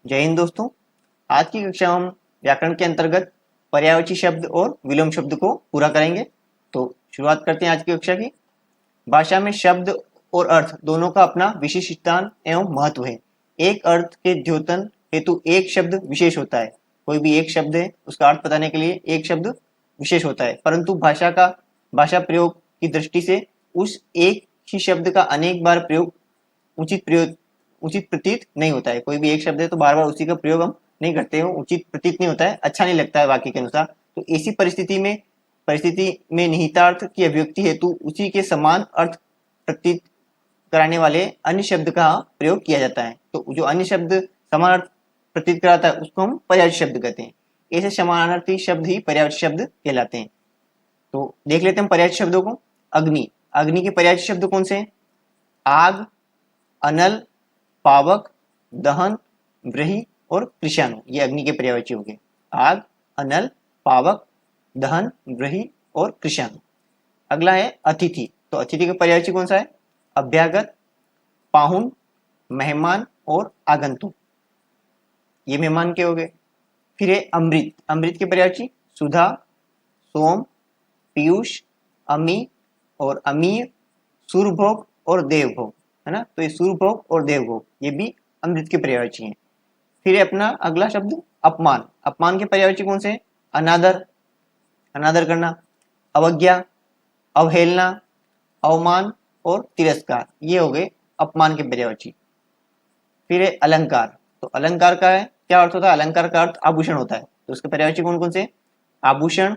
जय हिंद दोस्तों। आज की कक्षा हम व्याकरण के अंतर्गत पर्यायवाची शब्द और विलोम शब्द को पूरा करेंगे। तो शुरुआत करते हैं आज की कक्षा की। भाषा में शब्द और अर्थ दोनों का अपना विशिष्ट स्थान एवं महत्व है। एक अर्थ के द्योतन हेतु एक शब्द विशेष होता है। कोई भी एक शब्द है, उसका अर्थ बताने के लिए एक शब्द विशेष होता है, परंतु भाषा प्रयोग की दृष्टि से उस एक ही शब्द का अनेक बार प्रयोग उचित प्रतीत नहीं होता है। कोई भी एक शब्द है तो बार बार उसी का प्रयोग हम नहीं करते हो, उचित प्रतीत नहीं होता है, अच्छा नहीं लगता है वाक्य के अनुसार। तो ऐसी परिस्थिति में निहितार्थ की अभिव्यक्ति हेतु उसी के समान अर्थ प्रतीत कराने वाले अन्य शब्द का प्रयोग किया जाता है। तो जो अन्य शब्द समान अर्थ प्रतीत कराता है उसको हम पर्यायवाची शब्द कहते हैं। ऐसे समानार्थी शब्द ही पर्यायवाची शब्द कहलाते हैं। तो देख लेते हैं पर्यायवाची शब्दों को। अग्नि, अग्नि के पर्यायवाची शब्द कौन से हैं? आग, अनल, पावक, दहन, व्रीहि और कृशाणु, ये अग्नि के पर्यायवाची हो गए। आग, अनल, पावक, दहन, व्रीहि और कृशाणु। अगला है अतिथि। तो अतिथि का पर्यायवाची कौन सा है? अभ्यागत, पाहुन, मेहमान और आगंतुक, ये मेहमान के हो गए। फिर है अमृत। अमृत के पर्यायवाची सुधा, सोम, पीयूष, अमी और अमीय, सुरभोग और देवभोग, है ना। तो ये सुरभोग और देवभोग ये भी अमृत के पर्यायवाची हैं। फिर अपना अगला शब्द अपमान। अपमान के पर्यायवाची कौन से हैं? अनादर, अनादर करना, अवज्ञा, अवहेलना, अवमान और तिरस्कार, ये हो गए अपमान के पर्यायवाची। फिर है अलंकार। तो अलंकार का है क्या अर्थ होता है? अलंकार का अर्थ आभूषण होता है। तो उसके पर्यायवाची कौन कौन से? आभूषण,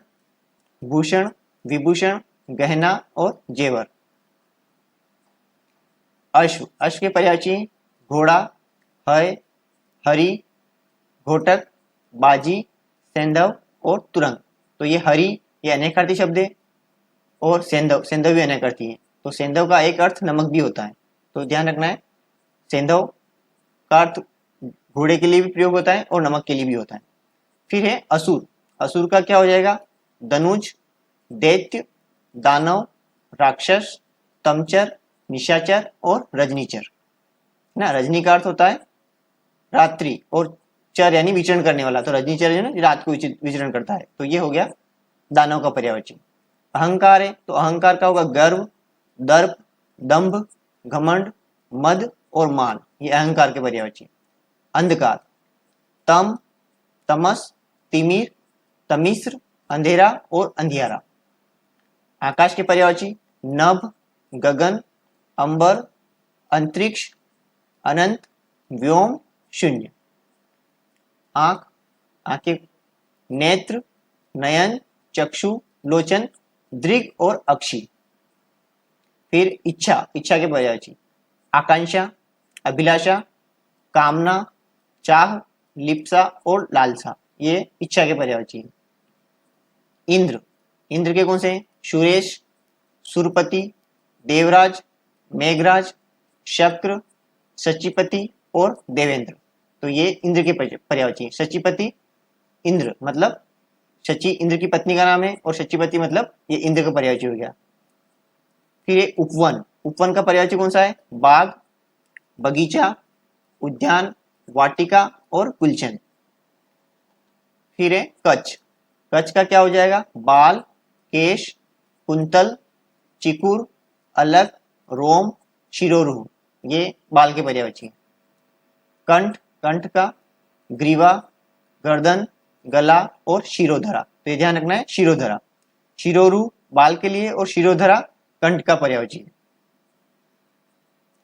भूषण, विभूषण, गहना और जेवर। अश्व, अश्व के पर्यायवाची घोड़ा, हय, हरि, घोटक, बाजी, सैंधव और तुरंग। तो ये हरि ये अनेकार्थी शब्द है और सैंधव भी अनेकार्थी है। तो सैंधव का एक अर्थ नमक भी होता है, तो ध्यान रखना है। सैंधव का अर्थ घोड़े के लिए भी प्रयोग होता है और नमक के लिए भी होता है। फिर है असुर। असुर का क्या हो जाएगा? धनुज, दैत्य, दानव, राक्षस, तमचर, निशाचर और रजनीचर ना। रजनी का अर्थ होता है रात्रि और चर यानी विचरण करने वाला। तो रजनीचर है ना, रात को विचरण करता है। तो ये हो गया दानव का पर्यायवाची। अहंकार है, तो अहंकार का होगा गर्व, दर्प, दंभ, घमंड, मद और मान, ये अहंकार के पर्यायवाची। अंधकार, तम, तमस, तिमिर, तमिश्र, अंधेरा और अंधियारा। आकाश के पर्यायवाची नभ, गगन, अंबर, अंतरिक्ष, अनंत, व्योम, शून्य। आंख, आंखें, नेत्र, नयन, चक्षु, लोचन, दृग और अक्षी। फिर इच्छा, इच्छा के पर्यायवाची आकांक्षा, अभिलाषा, कामना, चाह, लिप्सा और लालसा, ये इच्छा के पर्यायवाची है। इंद्र, इंद्र के कौन से हैं? सुरेश, सुरपति, देवराज, मेघराज, शक्र, सचिपति और देवेंद्र। तो ये इंद्र के पर्यायवाची है। सचिपति, इंद्र मतलब शची इंद्र की पत्नी का नाम है और सचिपति मतलब ये इंद्र का पर्यायवाची हो गया। फिर ये उपवन। उपवन का पर्यायवाची कौन सा है? बाग, बगीचा, उद्यान, वाटिका और गुलशन। फिर है कच्छ। कच्छ का क्या हो जाएगा? बाल, केश, कुंतल, चिकुर, अलग, रोम, शिरोरुह, ये बाल के पर्यायवाची है। कंठ, कंठ का ग्रीवा, गर्दन, गला और शिरोधरा। तो ये ध्यान रखना है, शिरोधरा। शिरोरुह बाल के लिए और शिरोधरा कंठ का पर्यायवाची है।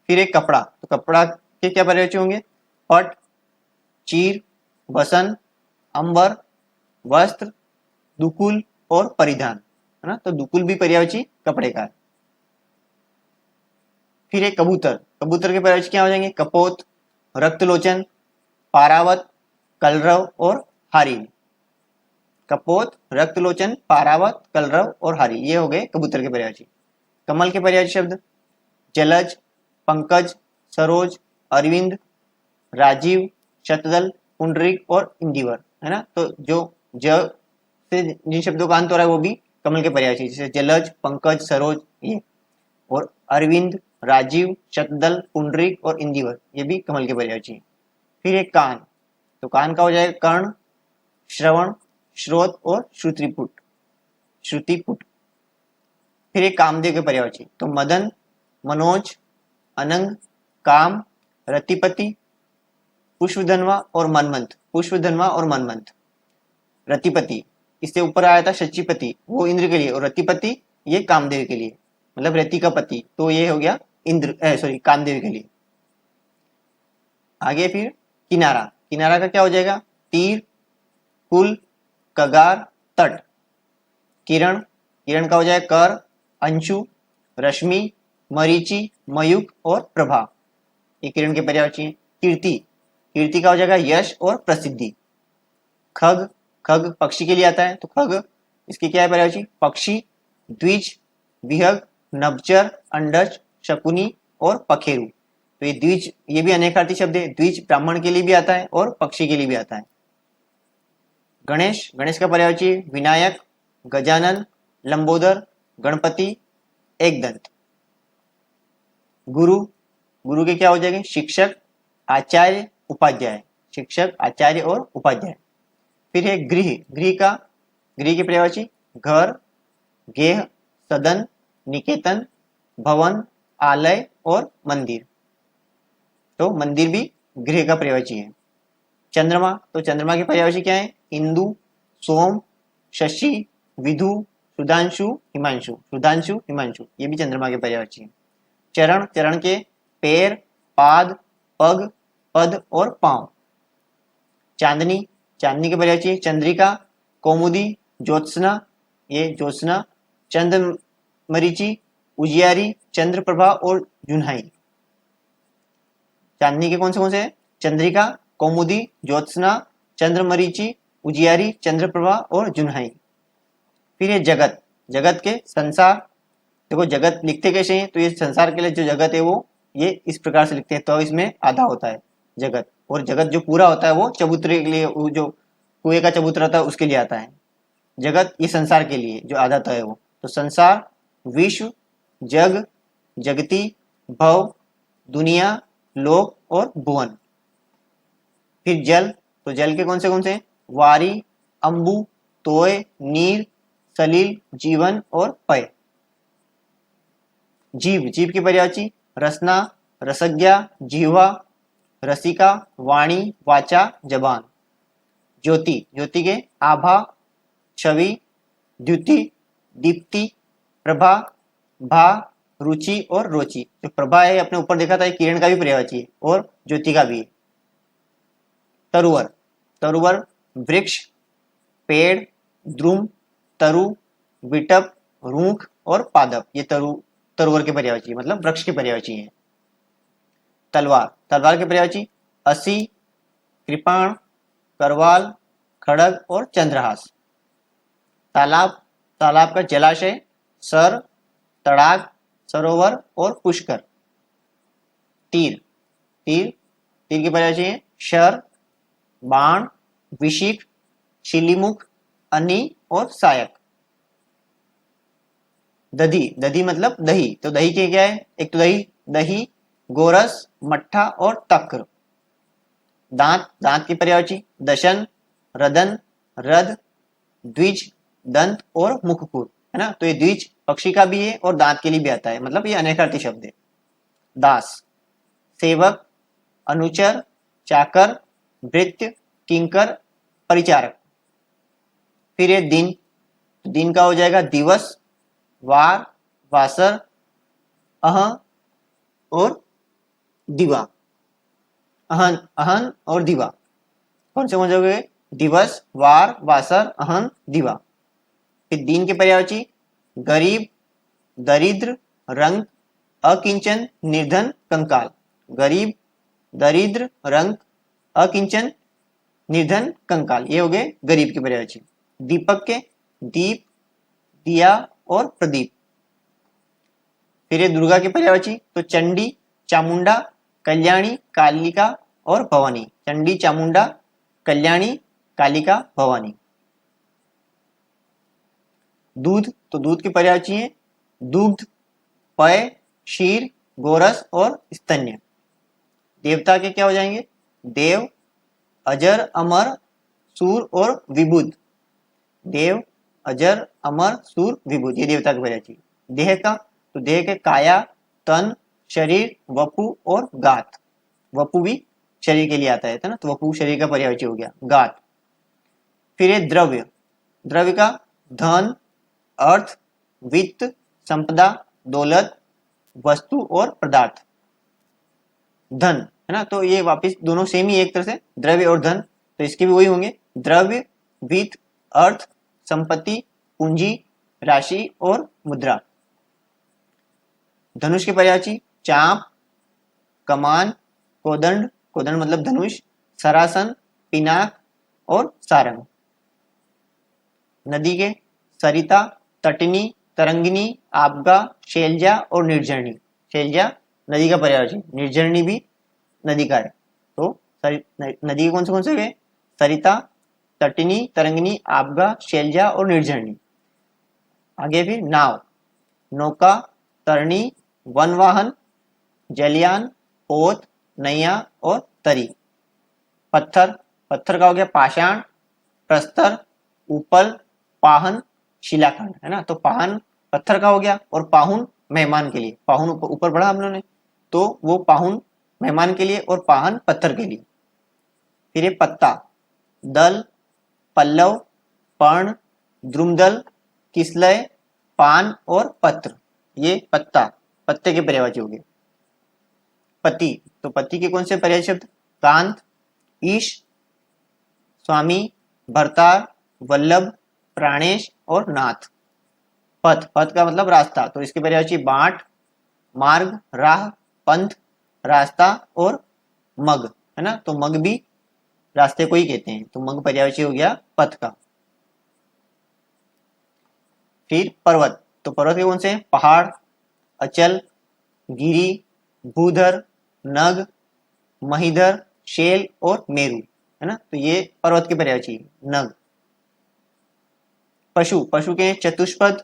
फिर एक कपड़ा। तो कपड़ा के क्या पर्यायवाची होंगे? पट, चीर, वसन, अंबर, वस्त्र, दुकुल और परिधान, है ना। तो दुकुल भी पर्यायवाची कपड़े का है। फिर एक कबूतर। कबूतर के पर्यायवाची क्या हो जाएंगे? कपोत, रक्तलोचन, पारावत, कलरव और हारिल। कपोत, रक्तलोचन, पारावत, कलरव और हारिल, ये हो गए कबूतर के पर्यायवाची। कमल के पर्यायवाची शब्द जलज, पंकज, सरोज, अरविंद, राजीव, शतदल, पुंडरीक और इंदिवर, है ना। तो जो ज से जिन शब्दों का अंत हो रहा है वो भी कमल के पर्यायवाची, जैसे जलज, पंकज, सरोज ये, और अरविंद, राजीव, शतदल, पुंडरीक और इंदिवर, ये भी कमल के पर्यायवाची। फिर एक कान। तो कान का हो जाएगा कर्ण, श्रवण, श्रोत और श्रुतिपुट, श्रुतिपुट। फिर एक कामदेव के पर्यायवाची, तो मदन, मनोज, अनंग, काम, रतिपति, पुष्पधनवा और मनमंथ, पुष्पधनवा और मनमंथ। रतिपति, इससे ऊपर आया था शचीपति, वो इंद्र के लिए, और रतिपति ये कामदेव के लिए, मतलब रति का पति, तो ये हो गया इंद्र सॉरी कामदेव के लिए। आगे फिर किनारा, किनारा का क्या हो जाएगा, तीर, कुल, कगार, तट। किरण, किरण का हो जाएगा कर, अंशु, रश्मि, मरीचि, मयूख और प्रभा, ये किरण के पर्यायवाची हैं। कीर्ति, कीर्ति का हो जाएगा यश और प्रसिद्धि। खग, खग पक्षी के लिए आता है, तो खग इसकी क्या है पर्यायवाची, पक्षी, द्विज, विहग, नभचर, अंडज, शकुनी और पखेरु। तो ये द्विज, ये भी अनेकार्थी शब्द है, द्विज ब्राह्मण के लिए भी आता है और पक्षी के लिए भी आता है। गणेश, गणेश का पर्यायवाची विनायक, गजानन, लंबोदर, गणपति, एकदंत। गुरु, गुरु के क्या हो जाएंगे, शिक्षक, आचार्य, उपाध्याय, शिक्षक, आचार्य और उपाध्याय। फिर है गृह, गृह का, गृह के पर्यायवाची घर, गेह, सदन, निकेतन, भवन, आलय और मंदिर। तो मंदिर भी गृह का पर्यायवाची है। चंद्रमा, तो चंद्रमा के पर्यायवाची क्या है, इंदु, सोम, शशि, विधु, सुधांशु, हिमांशु, सुधांशु, हिमांशु, ये भी चंद्रमा के पर्यायवाची है। चरण, चरण के पैर, पाद, पग, पद और पांव। चांदनी, चांदनी के पर्यायवाची चंद्रिका, कौमुदी, ज्योत्सना, ये ज्योत्सना, चंद्रमरीचि, उजियारी, चंद्रप्रभा और जुन्हाई। चांदनी के कौन से चंद्रिका, कौमुदी, ज्योत्सना, चंद्रमरीचि, उजियारी, चंद्रप्रभा और जुन्हाई। फिर ये जगत, जगत के संसार, देखो जगत लिखते कैसे हैं, तो ये संसार के लिए जो जगत है वो ये इस प्रकार से लिखते हैं, तो इसमें आधा होता है जगत, और जगत जो पूरा होता है वो चबूतरे के लिए, वो जो कुएं का चबूतरा था उसके लिए आता है। जगत ये संसार के लिए जो आधा है वो, तो संसार, विश्व, जग, जगती, भव, दुनिया, लोक और भुवन। फिर जल, तो जल के कौन से वारी, अंबु, तोय, नीर, सलील, जीवन और पय। जीव, जीव की पर्यायवाची रसना, रसज्ञा, जिह्वा, रसिका, वाणी, वाचा, जबान। ज्योति, ज्योति के आभा, छवि, द्युति, दीप्ति, प्रभा, भा, रुचि और रोचि। जो प्रभा है अपने ऊपर देखा था, किरण का भी पर्यायवाची है और ज्योति का भी है। तरुवर, तरुवर वृक्ष, पेड़, द्रुम, तरु, विटप, रूख और पादप, ये तरुवर के पर्यायवाची मतलब वृक्ष के पर्यायवाची है। तलवार, तलवार के पर्यायवाची असी, कृपाण, करवाल, खड़ग और चंद्रहास। तालाब, तालाब का जलाशय, सर, तड़ाग, सरोवर और पुष्कर। तीर, तीर, तीर की पर्यायवाची है शर, बाण, विशिख, शिलीमुख, अनि और सायक। दधी, दधी मतलब दही, तो दही के क्या है, एक तो दही, दही, गोरस, मट्ठा और तक्र। दांत, दांत की पर्यायवाची दशन, रदन, रद, द्विज, दंत और मुखपुर, है ना, तो ये द्विज पक्षी का भी है और दांत के लिए भी आता है, मतलब ये अनेकार्थी शब्द है। दास, सेवक, अनुचर, चाकर, भृत्य, किंकर, परिचारक। फिर ये दिन, दिन का हो जाएगा दिवस, वार, वासर, अह और दिवा, अहन, अहन और दिवा। कौन से हो जाओगे, दिवस, वार, वासर, अहन, दिवा। फिर दिन के पर्यायवाची गरीब, दरिद्र, रंग, अकिंचन, निर्धन, कंकाल। गरीब, दरिद्र, रंग, अकिंचन, निर्धन, कंकाल, ये हो गए गरीब के पर्यायवाची। दीपक के दीप, दिया और प्रदीप। फिर ये दुर्गा के पर्यायवाची, तो चंडी, चामुंडा, कल्याणी, कालिका और भवानी। चंडी, चामुंडा, कल्याणी, कालिका, भवानी। दूध, तो दूध की पर्यायवाची है दुग्ध, पय, क्षीर, गोरस और स्तन्य। देवता के क्या हो जाएंगे, देव, अजर अमर सूर और विबुध। देव, अजर अमर सूर विबुध, ये देवता की पर्यायवाची। देह का, तो देह के काया, तन, शरीर, वपु और गात। वपु भी शरीर के लिए आता है ना, तो वपु शरीर का पर्यायवाची हो गया, गात। फिर ये द्रव्य, द्रव्य का धन, अर्थ, वित्त, संपदा, दौलत, वस्तु और पदार्थ। धन है ना, तो ये वापस दोनों सेम ही एक तरह से, द्रव्य और धन, तो इसके भी वही होंगे, द्रव्य, वित्त, अर्थ, संपत्ति, पूंजी, राशि और मुद्रा। धनुष के पर्यायवाची चाप, कमान, कोदंड, कोदंड मतलब धनुष, सरासन, पिनाक और सारंग। नदी के सरिता, तटनी, तरंगिनी, आपगा, शैलजा और निर्जरनी। शैलजा नदी का पर्यायवाची, निर्जरनी भी नदी का है। तो नदी के कौन से हुए? सरिता, तटनी, तरंगिनी, आपगा, शैलजा और निर्जरनी। आगे फिर नाव, नौका, तरणी, वनवाहन, जलयान, पोत, नैया और तरी। पत्थर, पत्थर का हो गया पाषाण, प्रस्तर, उपल, पाहन, शिलाखंड, है ना। तो पाहन पत्थर का हो गया और पाहुन मेहमान के लिए। पाहुन ऊपर बढ़ा हम लोगों ने, तो वो पाहुन मेहमान के लिए और पाहन पत्थर के लिए। फिर ये पत्ता, दल, पल्लव, पर्ण, द्रुमदल, किसलय, पान और पत्र। ये पत्ता, पत्ते के पर्यायवाची हो गए। पति, तो पति के कौन से पर्यायवाची शब्द? कांत, ईश, स्वामी, भरतार, वल्लभ, प्राणेश और नाथ। पथ, पथ का मतलब रास्ता, तो इसके पर्यायवाची बाट, मार्ग, राह, पंथ, रास्ता और मग, है ना। तो मग भी रास्ते को ही कहते हैं, तो मग पर्यायवाची हो गया पथ का। फिर पर्वत, तो पर्वत के कौन से? पहाड़, अचल, गिरी, भूधर, नग, महीधर, शेल और मेरु, है ना। तो ये पर्वत के पर्यायवाची नग। पशु, पशु के चतुष्पद,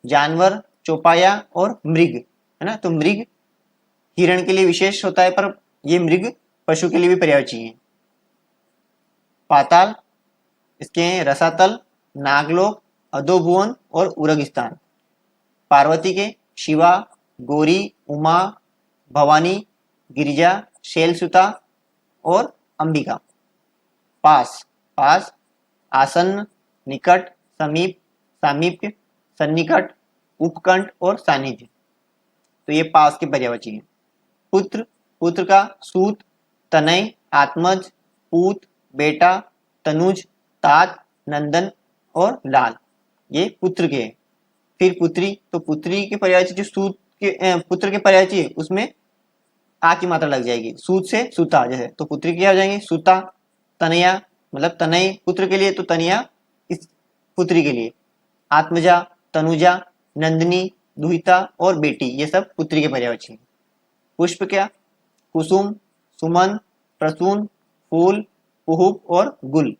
जानवर, चौपाया और मृग, है ना। तो मृग हिरण के लिए विशेष होता है, पर ये मृग पशु के लिए भी पर्यायवाची है। पाताल, इसके रसातल, नागलोक, अधोभुवन और उरगस्थान। पार्वती के शिवा, गौरी, उमा, भवानी, गिरिजा, शैलसुता और अंबिका। पास, पास, आसन्न, निकट, समीप, सामीप्य, सन्निकट, उपकंठ और सानिध्य। तो ये पास के पर्यायवाची है। पुत्र, पुत्र का सूत, तनय, आत्मज, पूत, बेटा, तनुज, तात, नंदन और लाल, ये पुत्र के। फिर पुत्री, तो पुत्री के पर्यायवाची जो सूत के पुत्र के पर्यायवाची है, उसमें आ की मात्रा लग जाएगी, सूत से सुता जैसे, तो पुत्री क्या हो जाएंगे? सुता। तनया मतलब तनय पुत्र के लिए, तो तनया इस पुत्री के लिए। आत्मजा, तनुजा, नंदिनी, दुहिता और बेटी, ये सब पुत्री के पर्यायवाची हैं। पुष्प क्या? कुसुम, सुमन, प्रसून, फूल, कुहुप और गुल।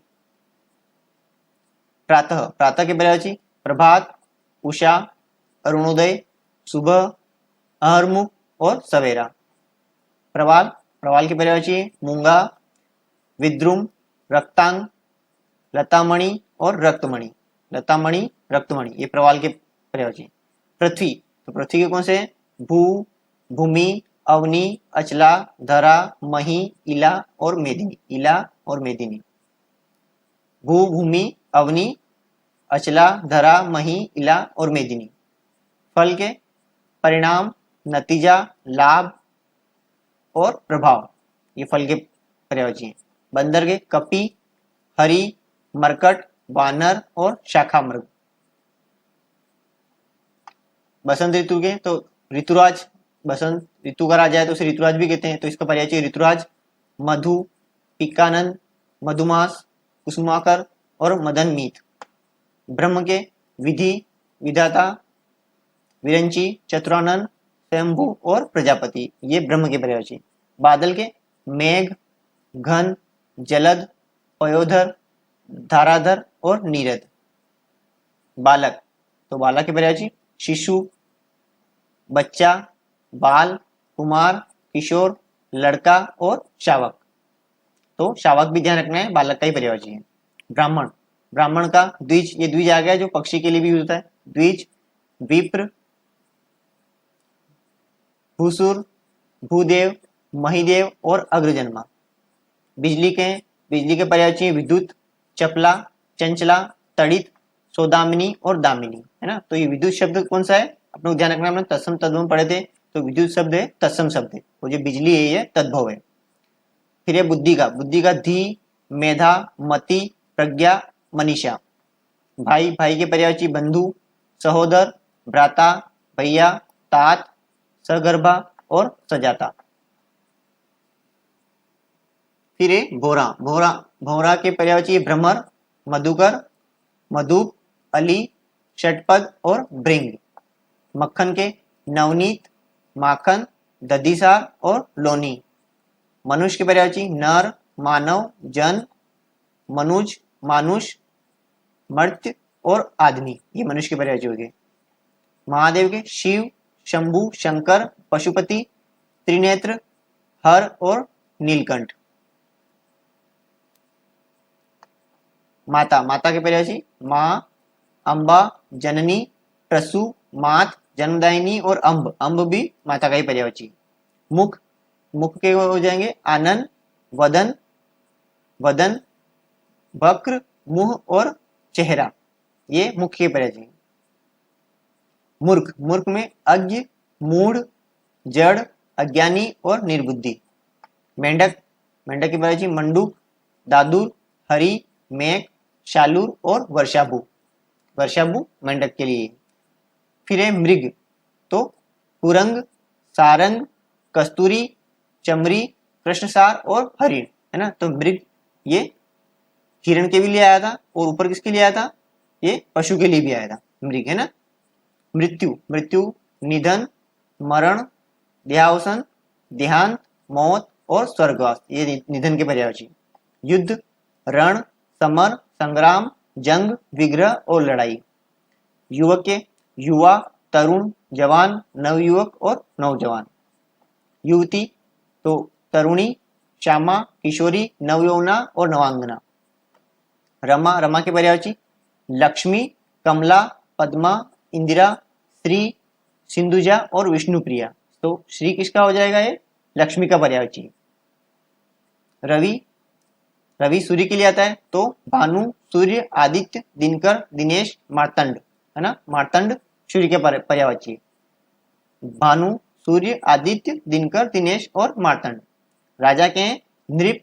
प्रातः, प्रातः के पर्यायवाची प्रभात, उषा, अरुणोदय, सुबह, अहरमुख और सवेरा। प्रवाल, प्रवाल के पर्यायवाची मूंगा, विद्रुम, रक्तांग, लतामणि और रक्तमणि। लतामणि, रक्तमणि, ये प्रवाल के पर्यायवाची। पृथ्वी, तो पृथ्वी के कौन से? भू, भूमि, अवनी, अचला, धरा, मही, इला और मेदिनी। इला और मेदिनी। भू, भूमि, अवनी, अचला, धरा, मही, इला और मेदिनी। फल के परिणाम, नतीजा, लाभ और प्रभाव, ये फल के पर्यायवाची हैं। बंदर के कपि, हरि, मरकट, वानर और शाखा मृग। बसंत ऋतु के, तो ऋतुराज, बसंत ऋतु का राजा है तो उसे ऋतुराज भी कहते हैं, तो इसका पर्यायवाची ऋतुराज, मधु, पिकानंद, मधुमास, कुसुमाकर और मदनमीत। ब्रह्म के विधि, विधाता, विरंची, चतुरानन, स्वयंभू और प्रजापति, ये ब्रह्म के पर्यायवाची। बादल के मेघ, घन, जलद, पयोधर, धाराधर और नीरद। बालक, तो बालक के पर्यायवाची शिशु, बच्चा, बाल, कुमार, किशोर, लड़का और शावक। तो शावक भी ध्यान रखना है, बालक का ही पर्यायवाची है। ब्राह्मण, ब्राह्मण का द्विज, ये द्विज आ गया जो पक्षी के लिए भी यूज होता है। द्विज, विप्र, भूसुर, भूदेव, महिदेव और अग्रजन्मा। बिजली के पर्यायवाची विद्युत, चपला, चंचला, तड़ित, सौदामिनी और दामिनी, है ना। तो ये विद्युत शब्द कौन सा है, अपने को ध्यान रखना, हमने तत्सम तद्भव पढ़े थे, तो विद्युत शब्द है तत्सम शब्द है, और जो बिजली है ये तद्भव है। फिर ये बुद्धि का धी, मेधा, मति, प्रज्ञा, मनीषा। भाई के पर्यायवाची बंधु, सहोदर, भ्राता, भैया, तात, सगर्भा और सजाता। फिर ये भौरा के पर्यायवाची भ्रमर, मधुकर, मधुप, अली, षटपद और भृंग। मक्खन के नवनीत, माखन, दधिसार और लोनी। मनुष्य के पर्यायवाची नर, मानव, जन, मनुज, मानुष, मर्त्य और आदमी, ये मनुष्य के पर्यायवाची हो गए। महादेव के शिव, शंभु, शंकर, पशुपति, त्रिनेत्र, हर और नीलकंठ। माता के पर्यायवाची माँ, अम्बा, जननी, प्रसु, मात, जन्मदायिनी और अम्ब भी माता का ही पर्यायवाची। मुख के हो जाएंगे आनन, वदन, वक्र, मुंह और चेहरा, ये मुख के पर्यायवाची। मूर्ख में अज्ञ, मूढ़, जड़, अज्ञानी और निर्बुद्धि। मेंढक के पर्यायवाची मंडूक, दादुर, हरि, मेघ, शालूर और वर्षाभु मेंढक के लिए। फिर है मृग, तो कुरंग, सारंग, कस्तूरी, चमरी, कृष्णसार और हरिण, है ना। तो मृग ये हिरण के भी लिए आया था, और ऊपर किसके लिए आया था, ये पशु के लिए भी आया था मृग, है ना। मृत्यु निधन, मरण, देहावसान, देहांत, मौत और स्वर्गवास, ये निधन के पर्यायवाची। युद्ध, रण, समर, संग्राम, जंग, विग्रह और लड़ाई। युवक के युवा, तरुण, जवान, नवयुवक और नौजवान। युवती तो तरुणी, श्यामा, किशोरी, नवयौवना और नवांगना। रमा के पर्यायवाची लक्ष्मी, कमला, पद्मा, इंदिरा, श्री, सिंधुजा और विष्णुप्रिया। तो श्री किसका हो जाएगा, ये लक्ष्मी का पर्यायवाची। रवि सूर्य के लिए आता है, तो भानु, सूर्य, आदित्य, दिनकर, दिनेश, मार्तंड, है ना। मार्तंड सूर्य के पर्यायवाची। भानु, सूर्य, आदित्य, दिनकर, दिनेश और मार्तंड। राजा के हैं नृप,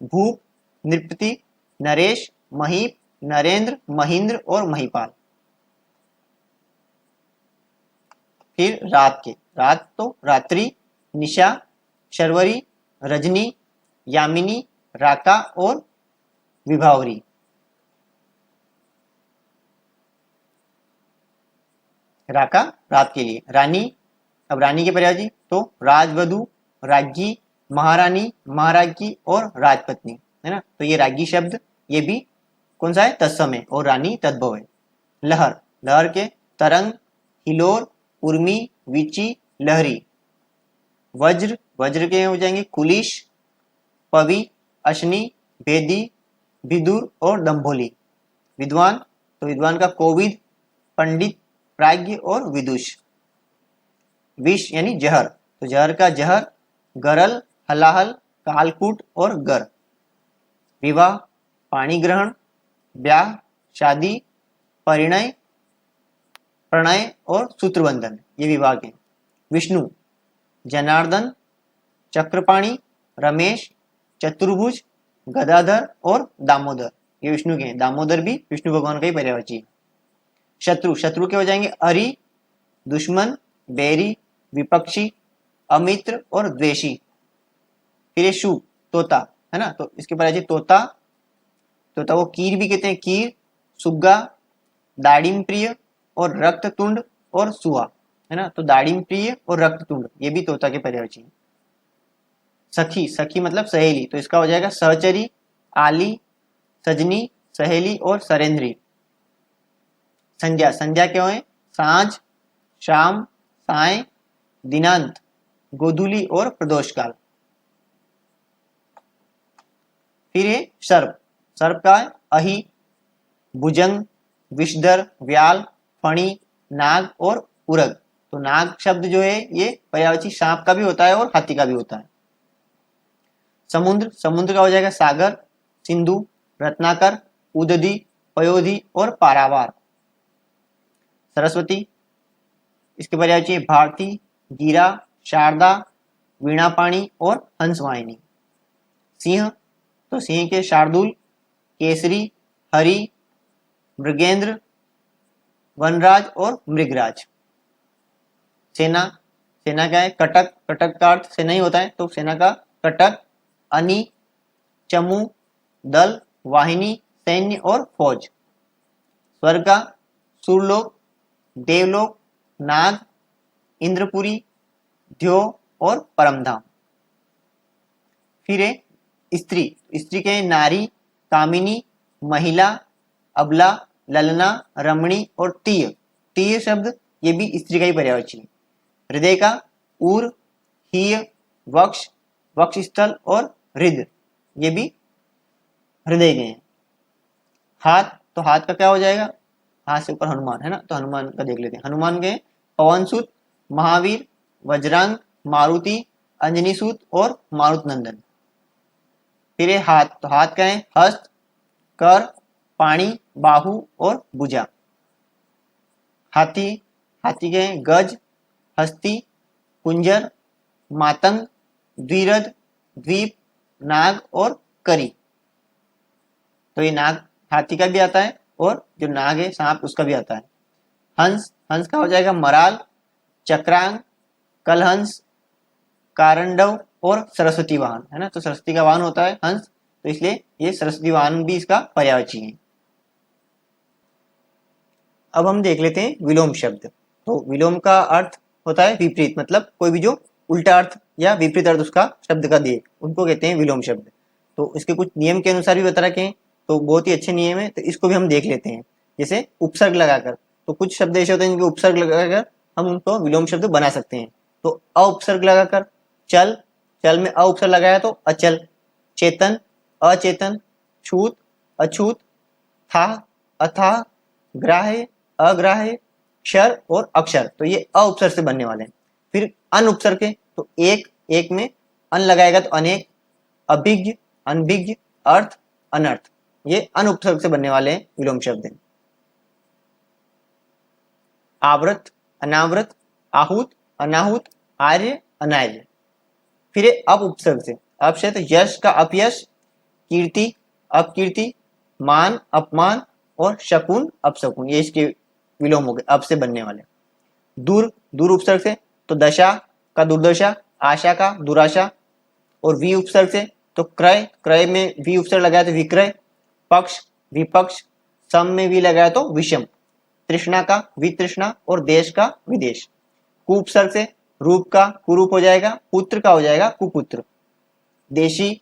भूप, नृपति, नरेश, महीप, नरेंद्र, महेंद्र और महिपाल। फिर रात तो रात्रि, निशा, शर्वरी, रजनी, यामिनी, राका और विभावरी। राका रात के लिए। अब रानी के पर्यायवाची, तो राजवधु, राज्ञी, महारानी, महाराज्ञी और राजपत्नी, है ना। तो ये राज्ञी शब्द ये भी कौन सा है, तत्सम है, और रानी तद्भव है। लहर के तरंग, हिलोर, उर्मी, विची, लहरी। वज्र के हो जाएंगे कुलिश, पवि, अश्नि, भेदी, विदुर और दंभोली। विद्वान तो विद्वान का कोविद, पंडित, प्राज्ञ और विदुष। विष यानी जहर, तो जहर का जहर, गरल, हलाहल, कालकूट और गर। विवाह, पाणी ग्रहण, ब्याह, शादी, परिणय, प्रणय और सूत्रबंधन, ये विवाह है। विष्णु, जनार्दन, चक्रपाणी, रमेश, चतुर्भुज, गदाधर और दामोदर, ये विष्णु के हैं। दामोदर भी विष्णु भगवान का ही पर्यायवाची है। शत्रु के हो जाएंगे अरि, दुश्मन, बैरी, विपक्षी, अमित्र और द्वेषी। फिर ये शु, तोता, है ना। तो इसके पर्यायवाची तोता वो कीर भी कहते हैं, कीर, सुग्गा, दाड़िम प्रिय और रक्ततुंड और सुहा, है ना। तो दाड़िम प्रिय और रक्ततुंड ये भी तोता के पर्यायवाची। सखी मतलब सहेली, तो इसका हो जाएगा सहचरी, आली, सजनी, सहेली और सरेंद्री। संध्या क्या है, सांझ, शाम, साय, दिनांत, गोधूली और प्रदोष काल। फिर है सर्प, सर्प का है अहि, भुजंग, विषधर, व्याल, फणी, नाग और उरग। तो नाग शब्द जो है ये पर्यायवाची सांप का भी होता है और हाथी का भी होता है। समुद्र, समुद्र का हो जाएगा सागर, सिंधु, रत्नाकर, उदधि, पयोधि और पारावार। सरस्वती, इसके पर्यायवाची है भारती, गीरा, शारदा, वीणापाणी और हंसवाहिनी। सिंह, तो सिंह के शार्दुल, केसरी, हरि, मृगेंद्र, वनराज और मृगराज। सेना, सेना का है कटक, कटक का अर्थ सेना ही होता है, तो सेना का कटक, अनी, चमू, दल, वाहिनी, सैन्य और फौज। स्वर्ग का सुरलोक, देवलोक, नाग, इंद्रपुरी, ध्यो और परमधाम। फिर है स्त्री, स्त्री के नारी, कामिनी, महिला, अबला, ललना, रमणी और तीय। तीय शब्द ये भी स्त्री का ही पर्यायवाची है। हृदय का उर, हीय, वक्ष, वक्षस्थल और हृदय, ये भी हृदय के हैं। हाथ, तो हाथ का क्या हो जाएगा, हाथ से ऊपर हनुमान है ना, तो हनुमान का देख लेते हैं। हनुमान के पवनसुत, महावीर, वज्रांग, मारुति, अंजनीसुत और मारुत नंदन। फिर है हाथ, तो हाथ का है हस्त, कर, पाणी, बाहु और भुजा। हाथी, हाथी के हैं गज, हस्ती, कुंजर, मातंग, द्विरथ, द्वीप, नाग और करी। तो ये नाग हाथी का भी आता है और जो नाग है सांप उसका भी आता है। हंस, हंस का हो जाएगा मराल, चक्रांग, कलहंस, कारंडव और सरस्वती वाहन है ना, तो सरस्वती का वाहन होता है हंस, तो इसलिए ये सरस्वती वाहन भी इसका पर्यायवाची है। अब हम देख लेते हैं विलोम शब्द। तो विलोम का अर्थ होता है विपरीत, मतलब कोई भी जो उल्टा अर्थ या विपरीत अर्थ उसका शब्द का दे, उनको कहते हैं विलोम शब्द। तो इसके कुछ नियम के अनुसार भी बता रखे हैं, तो बहुत ही अच्छे नियम है, तो इसको भी हम देख लेते हैं। जैसे उपसर्ग लगाकर, तो कुछ शब्द ऐसे होते हैं जिनके उपसर्ग लगाकर हम उनको विलोम शब्द बना सकते हैं। तो अउपसर्ग लगाकर चल, चल में अउपसर्ग लगाया तो अचल। चेतन, अचेतन, छूत, अछूत, था, अथाह, ग्राह्य, अग्राह्य, क्षर और अक्षर, तो ये अउपसर्ग से बनने वाले हैं। फिर अन उपसर्ग के, तो एक, एक में अन लगाएगा तो अनेक, अभिज्ञ, अनभिज्ञ, अर्थ, अनर्थ, ये अन उपसर्ग से बनने वाले विलोम शब्द हैं। आवृत, अनावृत, आहूत, अनाहूत, आर्य, अनार्य। फिर अप उपसर्ग से, अप से तो यश का अपयश, कीर्ति, अपकीर्ति, मान, अपमान और शकुन, अपशकुन, ये इसके विलोम हो गए अब से बनने वाले। दूर, दूर उपसर्ग से तो दशा का दुर्दशा, आशा का दुराशा, और वी उपसर्ग से तो क्रय, क्रय में वी उपसर्ग लगाया तो विक्रय, पक्ष, विपक्ष, सम में वी लगाया तो विषम, तृष्णा का वितृष्णा और देश का विदेश। कुपसर्ग से रूप का कुरूप हो जाएगा, पुत्र का हो जाएगा कुपुत्र। देशी,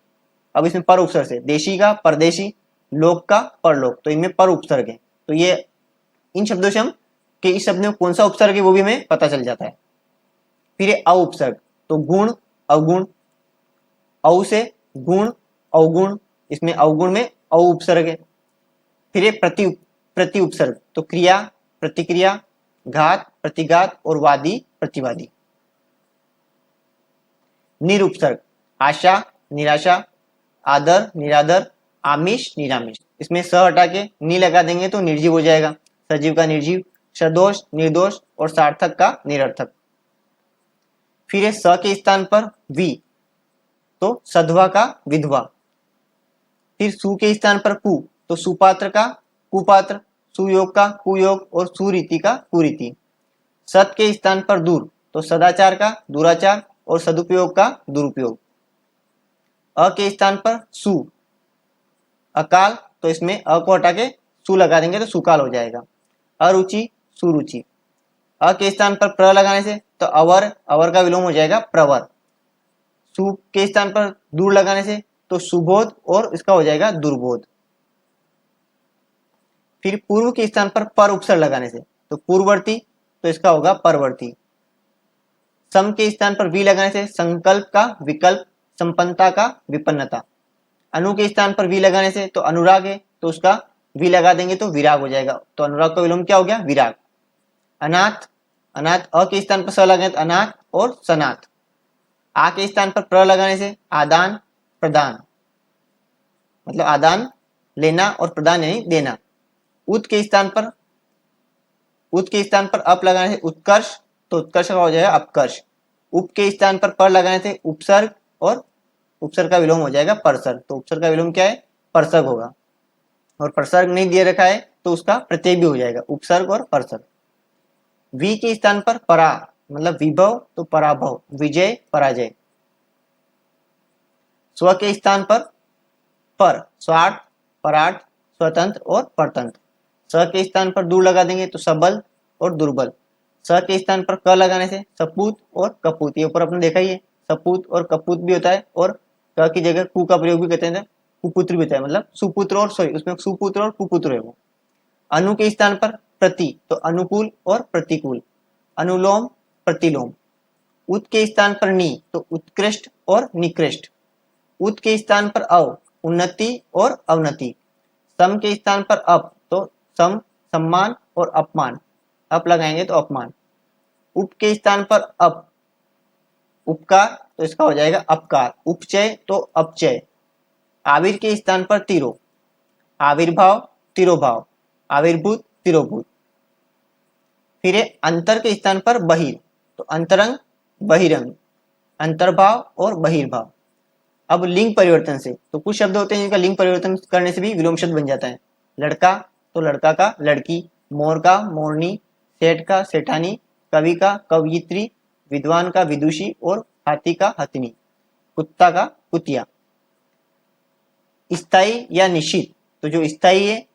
अब इसमें पर उपसर्ग से देशी का परदेशी, लोक का परलोक, तो इनमें पर उपसर्ग है, तो ये इन शब्दों से हम कि इस शब्द में कौन सा उपसर्ग है वो भी हमें पता चल जाता है। फिर है अउपसर्ग, तो गुण, अवगुण, औ से गुण, अवगुण, इसमें अवगुण में औ उपसर्ग है। फिर है प्रति, प्रति उपसर्ग, तो क्रिया, प्रतिक्रिया, घात, प्रतिघात और वादी, प्रतिवादी। निरुपसर्ग, आशा, निराशा, आदर, निरादर, आमिष, निरामिष, इसमें स हटा के नी लगा देंगे तो निर्जीव हो जाएगा, सजीव का निर्जीव, सदोष, निर्दोष और सार्थक का निरर्थक। फिर है स के स्थान पर वी, तो सधवा का विधवा। फिर सु के स्थान पर कु, तो सुपात्र का कुपात्र, सुयोग का कुयोग और सुरीति का कुरीति। सत के स्थान पर दूर, तो सदाचार का दुराचार और सदुपयोग का दुरुपयोग। अ के स्थान पर सु, अकाल, तो इसमें अ को हटा के सु लगा देंगे तो सुकाल हो जाएगा। अरुचि, सुरुचि। अ के स्थान पर प्र लगाने से तो अवर, अवर का विलोम हो जाएगा प्रवर। सु के स्थान पर दूर लगाने से तो सुबोध और इसका हो जाएगा दुर्बोध। फिर पूर्व के स्थान पर उपसर्ग लगाने से तो पूर्ववर्ती, तो इसका होगा परवर्ती। सम के स्थान पर वी लगाने से संकल्प का विकल्प, संपन्नता का विपन्नता। अनु के स्थान पर वी लगाने से तो अनुराग है, तो उसका वी लगा देंगे तो विराग हो जाएगा, तो अनुराग का विलोम क्या हो गया, विराग। अनाथ, अनाथ अ के स्थान पर स लगाए तो अनाथ और सनाथ। आ के स्थान पर प्र लगाने से आदान प्रदान, मतलब आदान लेना और प्रदान यानी देना। उत के स्थान पर अप लगाने से उत्कर्ष, तो उत्कर्ष का हो जाएगा अपकर्ष। उप के स्थान पर पर लगाने से उपसर्ग, और उपसर्ग का विलोम हो जाएगा परसर्ग, तो उपसर्ग का विलोम क्या है, परसर्ग होगा। और परसर्ग नहीं दिए रखा है तो उसका प्रत्यय भी हो जाएगा, उपसर्ग और परसर्ग। वी के स्थान पर परा, मतलब विभव, तो पराभव, विजय पराजय। स्व के स्थान पर स्वार्थ, परार्थ, स्वतंत्र और परतंत्र। स के स्थान पर दूर लगा देंगे तो सबल और दुर्बल। स के स्थान पर क लगाने से सपूत और कपूत, ये ऊपर आपने देखा ही है, सपूत और कपूत भी होता है, और क की जगह कु का प्रयोग भी करते हैं, कुपुत्र भी होता है, मतलब सुपुत्र और सॉरी उसमें सुपुत्र और कुपुत्र है वो। अनु के स्थान पर प्रति, तो अनुकूल और प्रतिकूल, अनुलोम प्रतिलोम। उत के स्थान पर नी, तो उत्कृष्ट और निकृष्ट। उत के स्थान पर अव, उन्नति और अवनति। सम के स्थान पर अप, तो सम सम्मान और अपमान, अप लगाएंगे तो अपमान। उप के स्थान पर अप, उपकार, तो इसका हो जाएगा अपकार। उपचय तो अपचय। आविर के स्थान पर तिरो, आविर्भाव तिरोभाव, आविर्भूत तिरोभूत। फिर अंतर के स्थान पर बहिर, तो अंतरंग बहिरंग, अंतर्भाव और बहिर्भाव। अब लिंग परिवर्तन से, तो कुछ शब्द होते हैं जिनका लिंग परिवर्तन करने से भी विलोम शब्द बन जाता है। लड़का, तो लड़का का लड़की, मोर का मोरनी, सेठ का सेठानी, कवि का कवयित्री, विद्वान का विदुषी और हाथी का हथिनी, कुत्ता का कुतिया। स्थायी या निश्चित, तो जो स्थायी है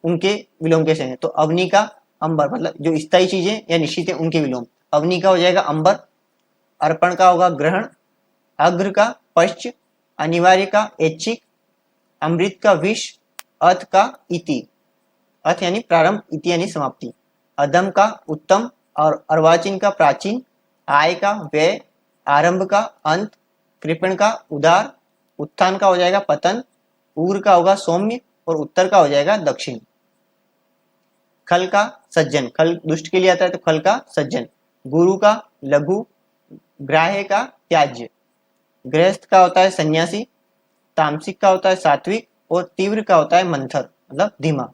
उनके विलोम कैसे हैं, तो अवनी का अंबर, मतलब जो स्थायी चीजें या निश्चित है उनके विलोम। अवनी का हो जाएगा अंबर, अर्पण का होगा ग्रहण, अग्र का पश्च, अनिवार्य का ऐच्छिक, अमृत का विष, अथ का इति, अथ यानी प्रारंभ, इति यानी समाप्ति। अधम का उत्तम और अर्वाचीन का प्राचीन, आय का व्यय, आरंभ का अंत, कृपण का उदार, उत्थान का हो जाएगा पतन, पूर्व का होगा सौम्य और उत्तर का हो जाएगा दक्षिण। खल का सज्जन, खल दुष्ट के लिए आता है तो खल का सज्जन। गुरु का लघु, ग्राह्य का त्याज्य। गृहस्थ का होता है सन्यासी, तामसिक का होता है सात्विक और तीव्र का होता है मंथर, मतलब धीमा।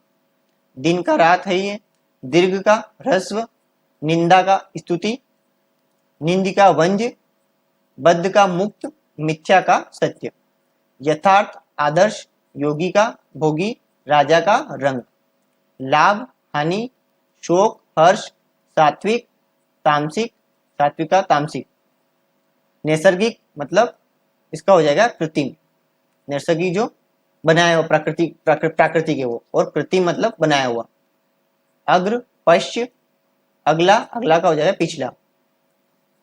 दिन का रात है ये। दीर्घ का ह्रस्व, निंदा का स्तुति, निंद का वंज, बद्ध का मुक्त, मिथ्या का सत्य। यथार्थ आदर्श, योगी का भोगी, राजा का रंग। लाभ हानि, शोक हर्ष, सात्विक तामसिक, सात्विक का तामसिक। नैसर्गिक मतलब इसका हो जाएगा कृत्रिम, नैसर्गिक जो बनाया हुआ प्राकृतिक है वो, और कृत्रिम मतलब बनाया हुआ। अग्र पश्च, अगला, अगला का हो जाएगा पिछला।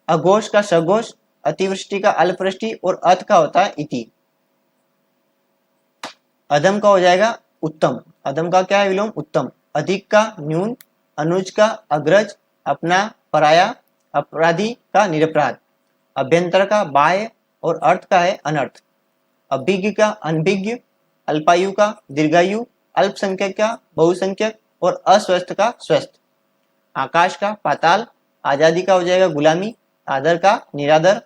अघोष का सघोष, अतिवृष्टि का अल्पवृष्टि और अथ का होता है इति। अधम का हो जाएगा उत्तम, अधम का क्या है विलोम, उत्तम। अधिक का न्यून, अनुज का अग्रज, अपना पराया, अपराधी का निरपराध। अभ्यंतर का बाह्य और अर्थ का है अनर्थ। अभिज्ञ का अनभिज्ञ, अल्पायु का दीर्घायु, अल्पसंख्यक का बहुसंख्यक और अस्वस्थ का स्वस्थ। आकाश का पाताल, आजादी का हो जाएगा गुलामी, आदर का निरादर,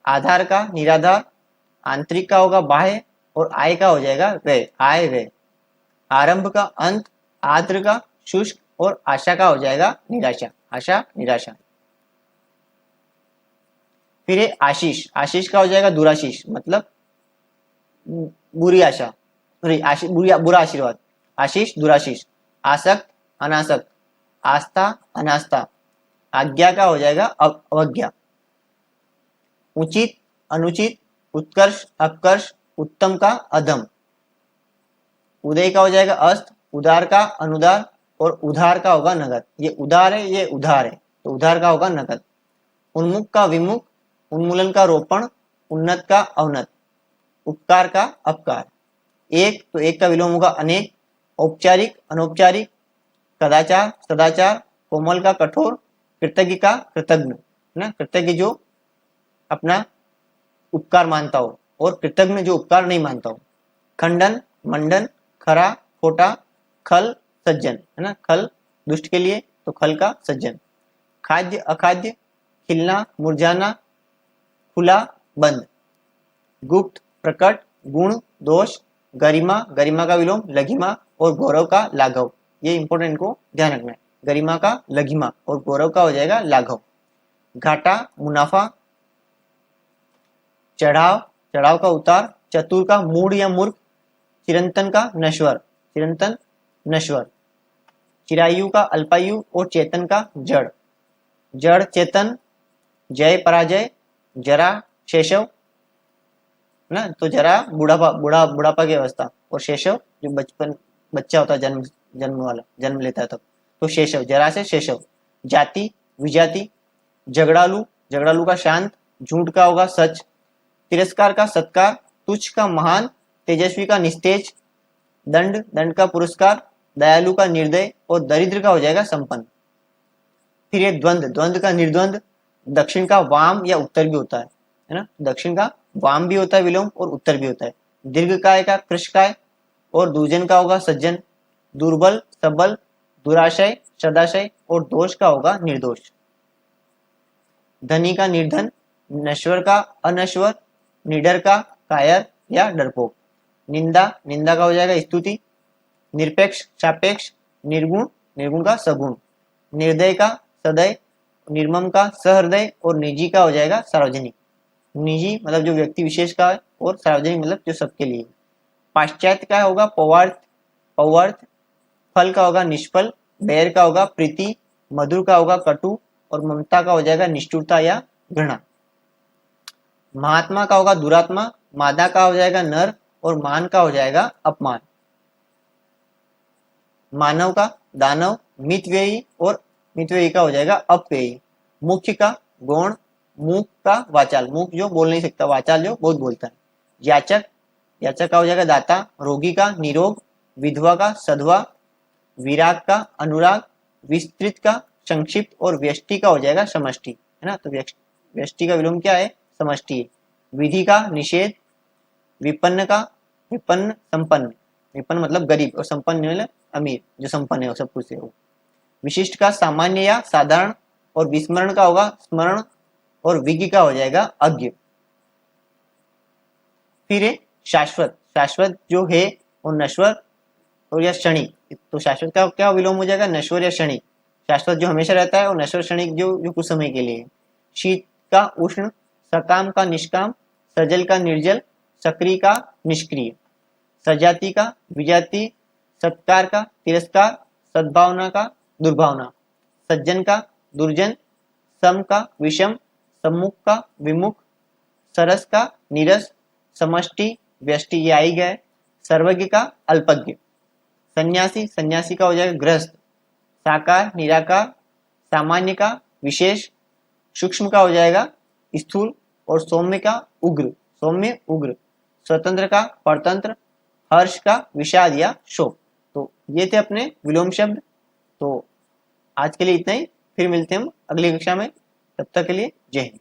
आधार का निराधार, आंतरिक का होगा बाह्य और आय का हो जाएगा व्यय, आय व्यय। आरंभ का अंत, आद्र का शुष्क और आशा का हो जाएगा निराशा, आशा निराशा। फिर आशीष, आशीष का हो जाएगा दुराशीष, मतलब बुरी आशा, बुरा आशीर्वाद। आशीष दुराशीष। आसक्त अनासक्त, आस्था अनास्था। आज्ञा का हो जाएगा अवज्ञा। उचित अनुचित, उत्कर्ष अपकर्ष, उत्तम का अधम। उदय का हो जाएगा अस्त, उदार का अनुदार और उधार का होगा नगद। ये उदार है, ये उधार है, तो उधार का होगा नगद। उन्मुख का विमुख, उन्मूलन का रोपण, उन्नत का अवनत, उपकार का अपकार। एक, तो एक का विलोम होगा अनेक। औपचारिक अनौपचारिक, कदाचार सदाचार, कोमल का कठोर, कृतज्ञ का कृतज्ञ, ना कृतज्ञ जो अपना उपकार मानता हो, और कृतज्ञ जो उपकार नहीं मानता हो। खंडन, मंडन, खरा, खोटा, खल, सज्जन, है ना, खल दुष्ट के लिए तो खल का सज्जन। खाद्य, अखाद्य, खिलना, मुरझाना, खुला, बंद। गुप्त, प्रकट, गुण, दोष, गरिमा, गरिमा का विलोम लघिमा और गौरव का लाघव। ये इंपॉर्टेंट को ध्यान रखना है, गरिमा का लघिमा और गौरव का हो जाएगा लाघव। घाटा, मुनाफा, चढ़ाव, चढ़ाव का उतार, चतुर का मूढ़ या मूर्ख, चिरंतन का नश्वर, चिरंतन नश्वर। चिरायु का अल्पायु और चेतन का जड़, जड़ चेतन, जय पराजय, जरा शेषव ना, तो जरा बुढ़ापा की अवस्था, और शेषव जो बचपन बच्चा होता है, जन्म लेता है तब, तो शेषव, जरा से शेषव। जाति, विजाति, झगड़ालू, झगड़ालू का शांत, झूठ का होगा सच, तिरस्कार का सत्कार, तुच्छ का महान, तेजस्वी का निस्तेज, दंड, दंड का पुरस्कार, दयालु का निर्दय और दरिद्र का हो जाएगा संपन्न। फिर ये द्वंद्व, द्वंद्व का निर्द्वंद, दक्षिण का वाम या उत्तर भी होता है ना, दक्षिण का वाम भी होता है विलोम और उत्तर भी होता है। दीर्घकाय का कृशकाय और दुर्जन का होगा सज्जन। दुर्बल, सबल, दुराशय, सदाशय और दोष का होगा निर्दोष। धनी का निर्धन, नश्वर का अनश्वर, निडर का कायर या डरपोक। निंदा, निंदा का हो जाएगा स्तुति। निरपेक्ष, सापेक्ष, निर्गुण, निर्गुण का सगुण। निर्दय का सदय, निर्मम का सहृदय और निजी का हो जाएगा सार्वजनिक। निजी मतलब जो व्यक्ति विशेष का है और सार्वजनिक मतलब जो सबके लिए। पाश्चात्य का होगा पौवार्थ, पौवार्थ। फल का होगा निष्फल, बैर का होगा प्रीति, मधुर का होगा कटु और ममता का हो जाएगा निष्ठुरता या घृणा। महात्मा का होगा दुरात्मा, मादा का हो जाएगा नर और मान का हो जाएगा अपमान। मानव का दानव, मितव्ययी और मितव्ययी का हो जाएगा अपव्ययी। मुख्य का गौण, मूक का वाचाल, मूक जो बोल नहीं सकता, वाचाल जो बहुत बोलता है। याचक, याचक का हो जाएगा दाता। रोगी का निरोग, विधवा का सधवा, विराग का अनुराग, विस्तृत का संक्षिप्त और व्यष्टि का हो जाएगा समष्टि, है ना, तो व्यष्टि का विलोम क्या है, समष्टि। विधि का निषेध, विपन्न का विपन्न, संपन्न, विपन्न मतलब गरीब और संपन्न मतलब अमीर, जो संपन्न है सब कुछ से हो। विशिष्ट का सामान्य या साधारण और विस्मरण का होगा स्मरण और विज्ञ का हो जाएगा अज्ञ। फिर है शाश्वत, शाश्वत जो है और नश्वर और या क्षणिक, तो शाश्वत का क्या विलोम हो जाएगा, नश्वर या क्षणिक। शाश्वत जो हमेशा रहता है और नश्वर क्षणिक जो कुछ समय के लिए। शीत का उष्ण, सकाम का निष्काम, सजल का निर्जल, सक्रिय का निष्क्रिय। सजाति का विजाति, सत्कार का तिरस्कार, सद्भावना का दुर्भावना। सज्जन का दुर्जन, सम का विषम, सम्मुख का विमुख, सरस का नीरस, समष्टि व्यष्टि ये आई गए। सर्वज्ञ का अल्पज्ञ। सन्यासी, सन्यासी का हो जाएगा गृहस्थ। साकार निराकार, सामान्य का विशेष, सूक्ष्म का हो जाएगा स्थूल और सौम्य का उग्र, सौम्य उग्र। स्वतंत्र का परतंत्र, हर्ष का विषाद या शोक। तो ये थे अपने विलोम शब्द। तो आज के लिए इतना ही, फिर मिलते हैं हम अगली कक्षा में, तब तक के लिए जय हिंद।